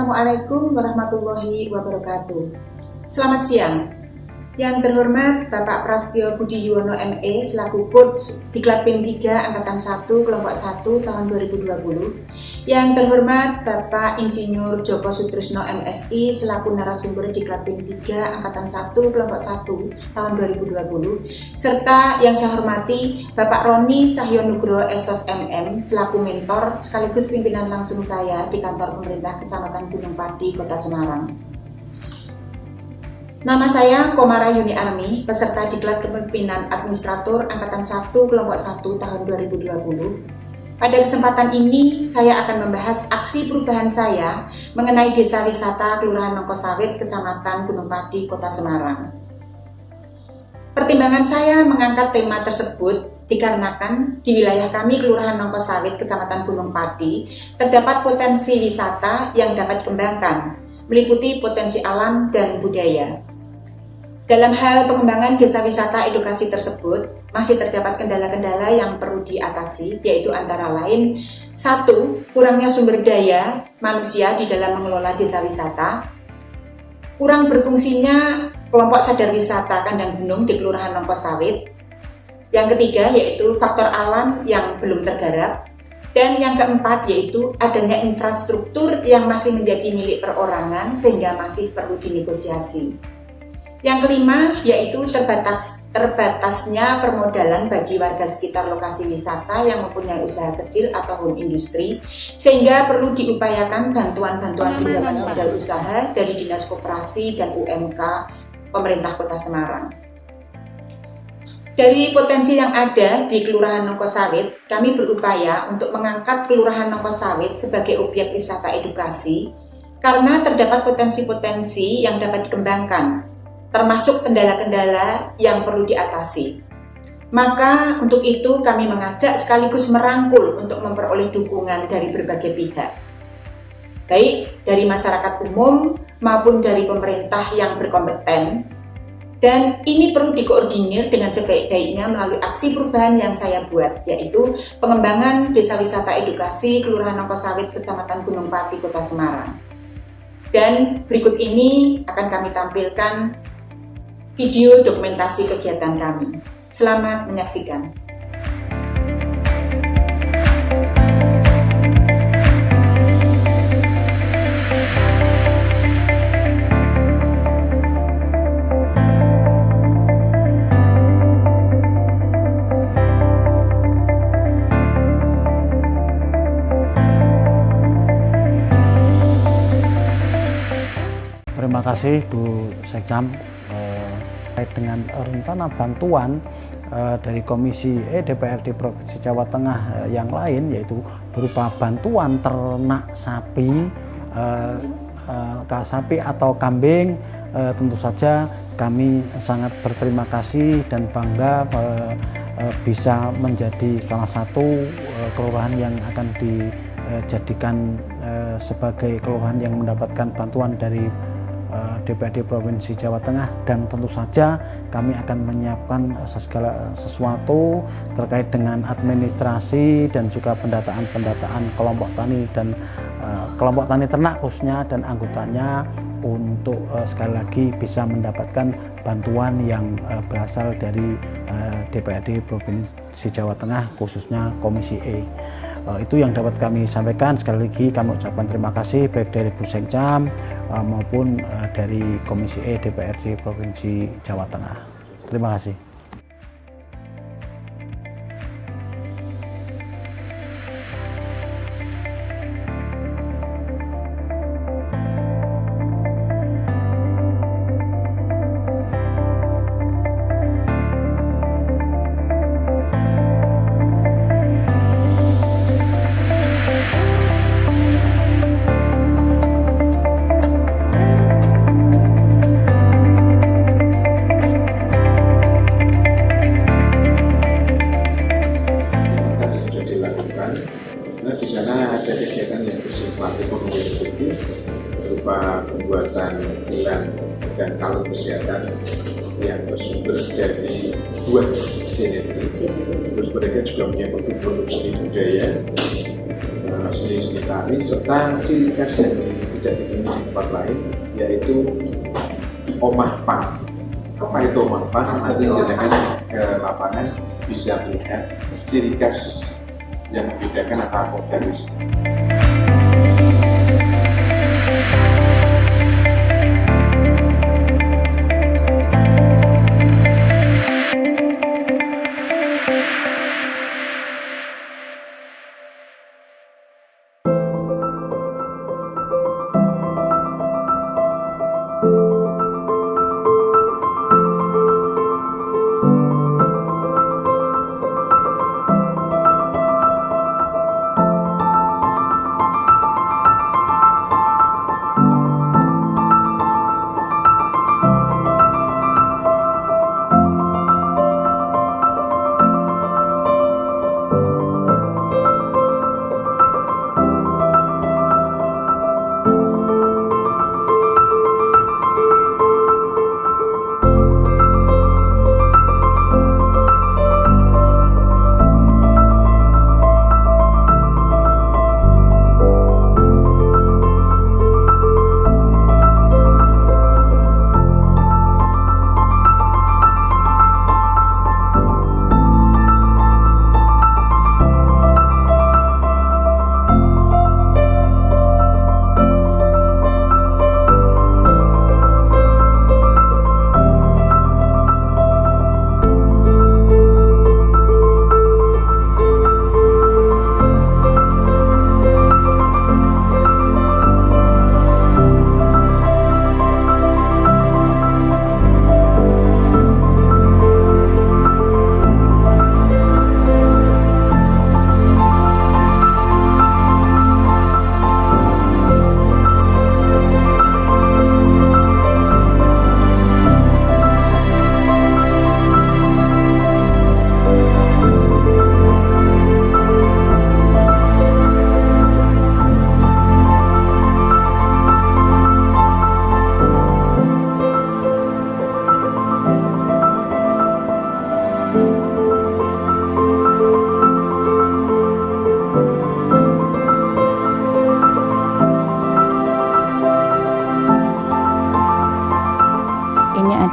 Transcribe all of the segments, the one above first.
Assalamualaikum warahmatullahi wabarakatuh. Selamat siang. Yang terhormat Bapak Prasetyo Budi Yuwono ME selaku Coach Diklat PIM 3 Angkatan 1 Kelompok 1 tahun 2020. Yang terhormat Bapak Insinyur Joko Sutrisno MSI selaku narasumber Diklat PIM 3 Angkatan 1 Kelompok 1 tahun 2020. Serta yang saya hormati Bapak Roni Cahyonugroho SOS MM selaku mentor sekaligus pimpinan langsung saya di kantor pemerintah Kecamatan Gunung Pati, Kota Semarang. Nama saya Komara Yuni Armi, peserta Diklat Kepemimpinan Administrator Angkatan 1 Kelompok 1 tahun 2020. Pada kesempatan ini, saya akan membahas aksi perubahan saya mengenai Desa Wisata Kelurahan Nongkosawit, Kecamatan Gunung Pati, Kota Semarang. Pertimbangan saya mengangkat tema tersebut dikarenakan di wilayah kami Kelurahan Nongkosawit, Kecamatan Gunung Pati, terdapat potensi wisata yang dapat dikembangkan, meliputi potensi alam dan budaya. Dalam hal pengembangan desa wisata edukasi tersebut, masih terdapat kendala-kendala yang perlu diatasi, yaitu antara lain 1. Kurangnya sumber daya manusia di dalam mengelola desa wisata, kurang berfungsinya kelompok sadar wisata kandang gunung di Kelurahan Nongkosawit. Yang ketiga yaitu faktor alam yang belum tergarap. Dan yang keempat yaitu adanya infrastruktur yang masih menjadi milik perorangan sehingga masih perlu dinegosiasi. Yang kelima yaitu terbatasnya permodalan bagi warga sekitar lokasi wisata yang mempunyai usaha kecil atau home industri, sehingga perlu diupayakan bantuan-bantuan pinjaman modal usaha dari Dinas Koperasi dan UMK Pemerintah Kota Semarang. Dari potensi yang ada di Kelurahan Nongkosawit, kami berupaya untuk mengangkat Kelurahan Nongkosawit sebagai objek wisata edukasi karena terdapat potensi-potensi yang dapat dikembangkan, termasuk kendala-kendala yang perlu diatasi. Maka untuk itu kami mengajak sekaligus merangkul untuk memperoleh dukungan dari berbagai pihak, baik dari masyarakat umum maupun dari pemerintah yang berkompeten. Dan ini perlu dikoordinir dengan sebaik-baiknya melalui aksi perubahan yang saya buat, yaitu pengembangan desa wisata edukasi Kelurahan Nongkosawit, Kecamatan Gunung Pati, Kota Semarang. Dan berikut ini akan kami tampilkan video dokumentasi kegiatan kami. Selamat menyaksikan. Terima kasih Bu Sekjam terkait dengan rencana bantuan dari Komisi E DPRD Provinsi Jawa Tengah yang lain, yaitu berupa bantuan ternak sapi, sapi atau kambing. Tentu saja kami sangat berterima kasih dan bangga bisa menjadi salah satu kelurahan yang akan dijadikan sebagai kelurahan yang mendapatkan bantuan dari DPRD Provinsi Jawa Tengah. Dan tentu saja kami akan menyiapkan segala sesuatu terkait dengan administrasi dan juga pendataan kelompok tani dan kelompok tani ternak khususnya dan anggotanya untuk sekali lagi bisa mendapatkan bantuan yang berasal dari DPRD Provinsi Jawa Tengah khususnya Komisi E. Itu yang dapat kami sampaikan. Sekali lagi kami ucapkan terima kasih baik dari Bu Sekjam maupun dari Komisi E DPRD Provinsi Jawa Tengah. Terima kasih. Di sana ada kegiatan yang bersifat ekonomi produktif berupa pembuatan gelang dan kalung kesehatan yang bersumber dari buah genetik. Terus mereka juga punya produksi budaya, seni tari serta ciri khas dari tidak ditemui di tempat lain, yaitu omah pang. Apa itu omah pang? Nanti jenengan ke lapangan bisa melihat ciri khas yang membedakan antara dari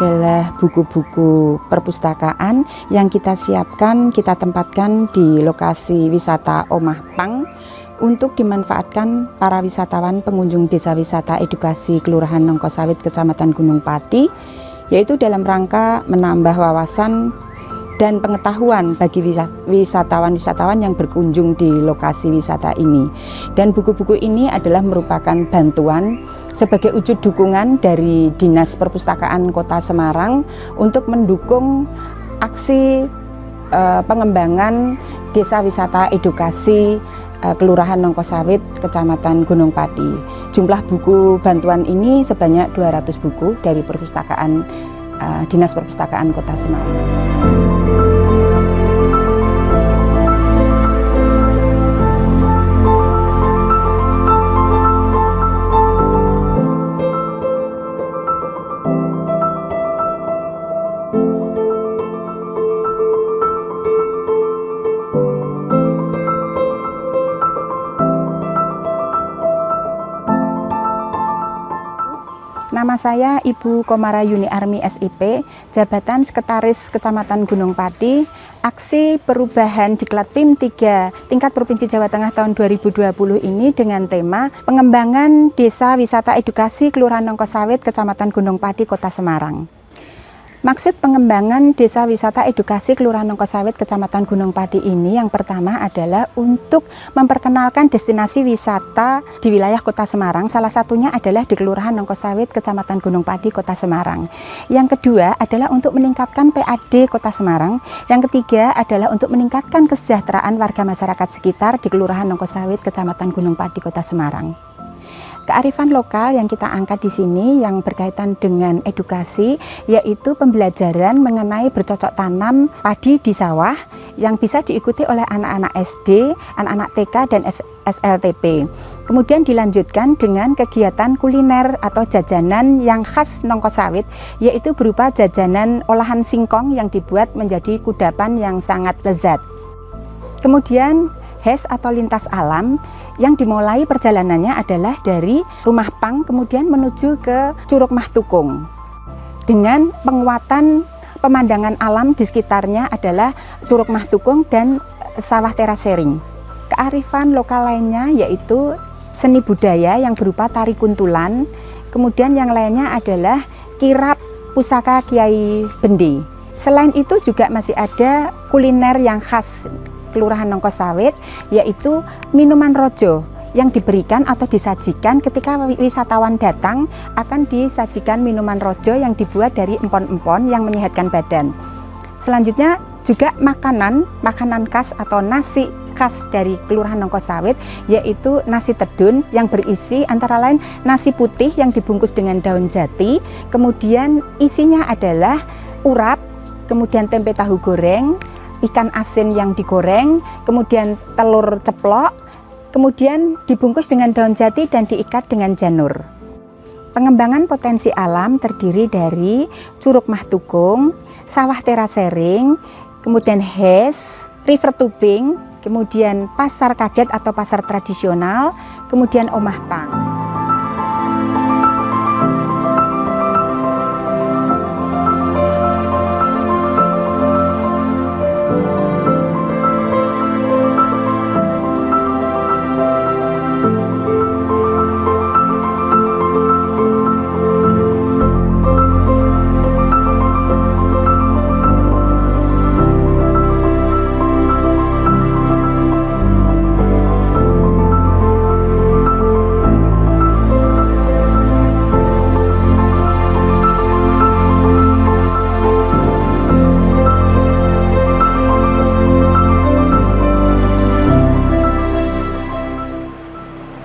adalah buku-buku perpustakaan yang kita siapkan, kita tempatkan di lokasi wisata Omah Pang untuk dimanfaatkan para wisatawan pengunjung desa wisata edukasi Kelurahan Nongkosawit, Kecamatan Gunung Pati, yaitu dalam rangka menambah wawasan dan pengetahuan bagi wisatawan-wisatawan yang berkunjung di lokasi wisata ini. Dan buku-buku ini adalah merupakan bantuan sebagai wujud dukungan dari Dinas Perpustakaan Kota Semarang untuk mendukung aksi pengembangan desa wisata edukasi Kelurahan Nongkosawit, Kecamatan Gunung Pati. Jumlah buku bantuan ini sebanyak 200 buku dari perpustakaan Dinas Perpustakaan Kota Semarang. Nama saya Ibu Komara Yuni Armi SIP, Jabatan Sekretaris Kecamatan Gunung Pati. Aksi perubahan Diklat PIM 3 tingkat Provinsi Jawa Tengah tahun 2020 ini dengan tema pengembangan Desa Wisata Edukasi Kelurahan Nongkosawit, Kecamatan Gunung Pati, Kota Semarang. Maksud pengembangan Desa Wisata Edukasi Kelurahan Nongkosawit, Kecamatan Gunung Pati ini yang pertama adalah untuk memperkenalkan destinasi wisata di wilayah Kota Semarang. Salah satunya adalah di Kelurahan Nongkosawit, Kecamatan Gunung Pati, Kota Semarang. Yang kedua adalah untuk meningkatkan PAD Kota Semarang. Yang ketiga adalah untuk meningkatkan kesejahteraan warga masyarakat sekitar di Kelurahan Nongkosawit, Kecamatan Gunung Pati, Kota Semarang. Kearifan lokal yang kita angkat di sini yang berkaitan dengan edukasi, yaitu pembelajaran mengenai bercocok tanam padi di sawah yang bisa diikuti oleh anak-anak SD, anak-anak TK dan SLTP. Kemudian dilanjutkan dengan kegiatan kuliner atau jajanan yang khas Nongkosawit, yaitu berupa jajanan olahan singkong yang dibuat menjadi kudapan yang sangat lezat. Kemudian HES atau lintas alam yang dimulai perjalanannya adalah dari Rumah Pang kemudian menuju ke Curug Mahtukung. Dengan penguatan pemandangan alam di sekitarnya adalah Curug Mahtukung dan Sawah Terasering. Kearifan lokal lainnya yaitu seni budaya yang berupa tari kuntulan, kemudian yang lainnya adalah kirap pusaka Kiai Bende. Selain itu juga masih ada kuliner yang khas Kelurahan Nongkosawit, yaitu minuman rojo yang diberikan atau disajikan ketika wisatawan datang, akan disajikan minuman rojo yang dibuat dari empon-empon yang menyehatkan badan. Selanjutnya juga makanan khas atau nasi khas dari Kelurahan Nongkosawit, yaitu nasi tedun yang berisi antara lain nasi putih yang dibungkus dengan daun jati, kemudian isinya adalah urap, kemudian tempe tahu goreng, ikan asin yang digoreng, kemudian telur ceplok, kemudian dibungkus dengan daun jati dan diikat dengan janur. Pengembangan potensi alam terdiri dari Curug Mahtukung, Sawah Terasering, kemudian HES, river tubing, kemudian pasar kaget atau pasar tradisional, kemudian Omah Pang.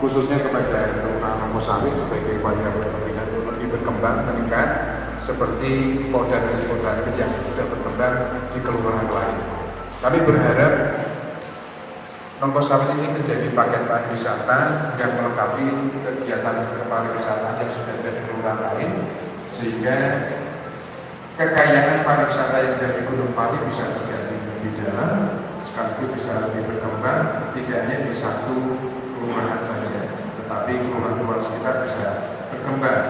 Khususnya kepada Kelurahan Nongkosawit sebagai upaya pembinaan lebih berkembang meningkat seperti modalitas yang sudah berkembang di kelurahan lain. Kami berharap Nongkosawit ini menjadi paket pariwisata yang melengkapi kegiatan pariwisata yang sudah ada di kelurahan lain, sehingga kekayaan pariwisata yang dari Gunung Pati bisa terjadi lebih dalam, sekaligus bisa lebih berkembang, tidak hanya di satu kelurahan saja, tetapi kelurahan-kelurahan sekitar bisa berkembang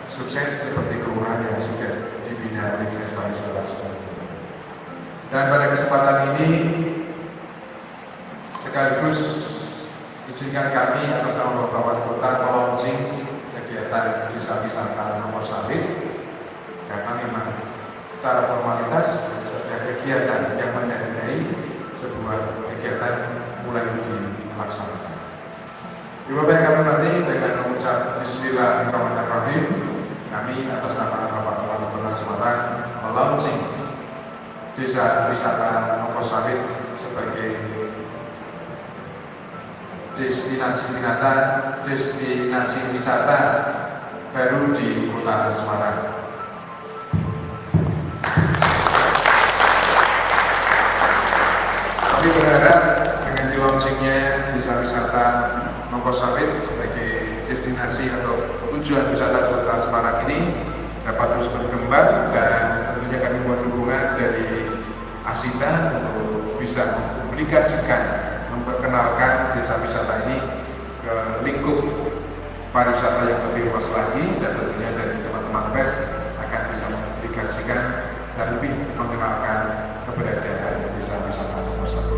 sukses seperti kelurahan yang sudah dibina oleh Dinas Pariwisata sebelumnya. Dan pada kesempatan ini sekaligus izinkan kami atas nama Bapak Wali Kota melaunching kegiatan Desa Wisata Nongkosawit, karena memang secara formalitas ada kegiatan yang menandai sebuah kegiatan mulai dilaksanakan. Bapak yang kami hormati, dengan mengucap Bismillahirrahmanirrahim, kami atas nama Bapak Wali Kota Semarang melaunching Desa Wisata Nongkosawit sebagai destinasi wisata baru di Kota Semarang. Kami berharap dengan di-launchingnya Desa Wisata Nongkosawit sebagai destinasi atau tujuan wisata Kota Semarang ini dapat terus berkembang, dan tentunya kami mohon dukungan dari Asita untuk bisa mempublikasikan, memperkenalkan desa wisata ini ke lingkup pariwisata yang lebih luas lagi, dan tentunya dari teman-teman pers akan bisa mempublikasikan dan lebih mengenalkan keberadaan desa wisata Nongkosawit.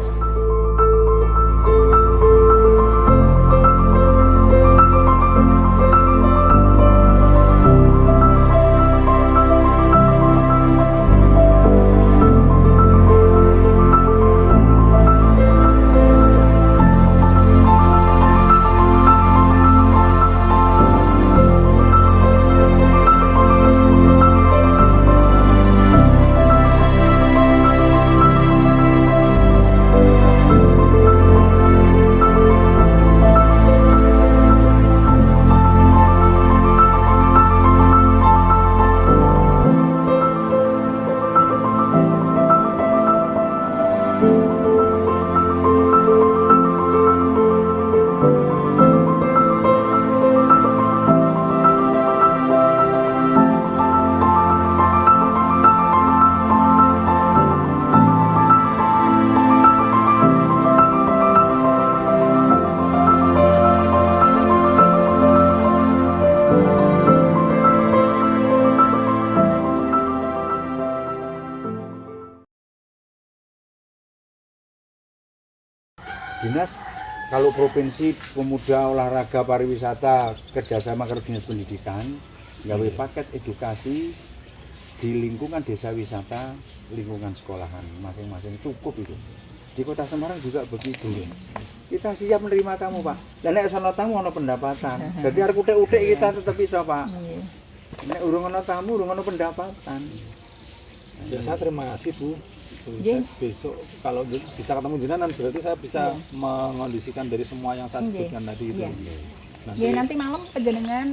dinas, kalau provinsi pemuda olahraga pariwisata kerjasama karo dinas pendidikan gawe paket edukasi di lingkungan desa wisata, lingkungan sekolahan masing-masing, cukup itu. Di Kota Semarang juga begitu. Kita siap menerima tamu, Pak. Dan nek sono tamu ono pendapatan. Jadi arep utek-utek kita tetep iso, Pak. Nek urung ono tamu, urung ono pendapatan. Ya, saya terima kasih Bu. Iya. Besok kalau bisa ketemu jenengan berarti saya bisa mengondisikan dari semua yang saya sebutkan tadi itu. Iya. Nanti, Ya nanti malam penjenengan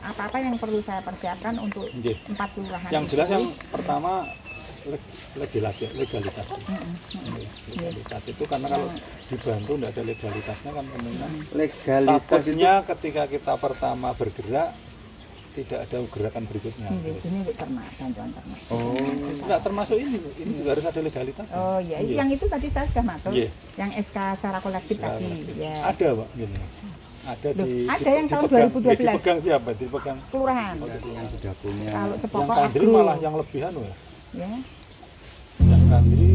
apa-apa yang perlu saya persiapkan untuk Nggih. 4 kelurahan. yang jelas itu. yang pertama legalitas. Legalitas itu karena kalau dibantu tidak ada legalitasnya kan kemungkinan Legalitas itu takutnya ketika kita pertama bergerak tidak ada gerakan berikutnya. Ini untuk ternak, bantuan ternak. Enggak termasuk ini juga harus ada legalitas. Oh iya, Iya. yang itu tadi saya sudah matur. Iya. Yang SK secara kolektif tadi. Ya. Ada Pak gini. Ada Loh, di ada yang tahun dipegang. 2012. Dipegang siapa? Dipegang Kelurahan. yang sudah punya Kalau yang Cepoko Kandri Agro. malah yang lebih anu ya. Ya. Yang Kandri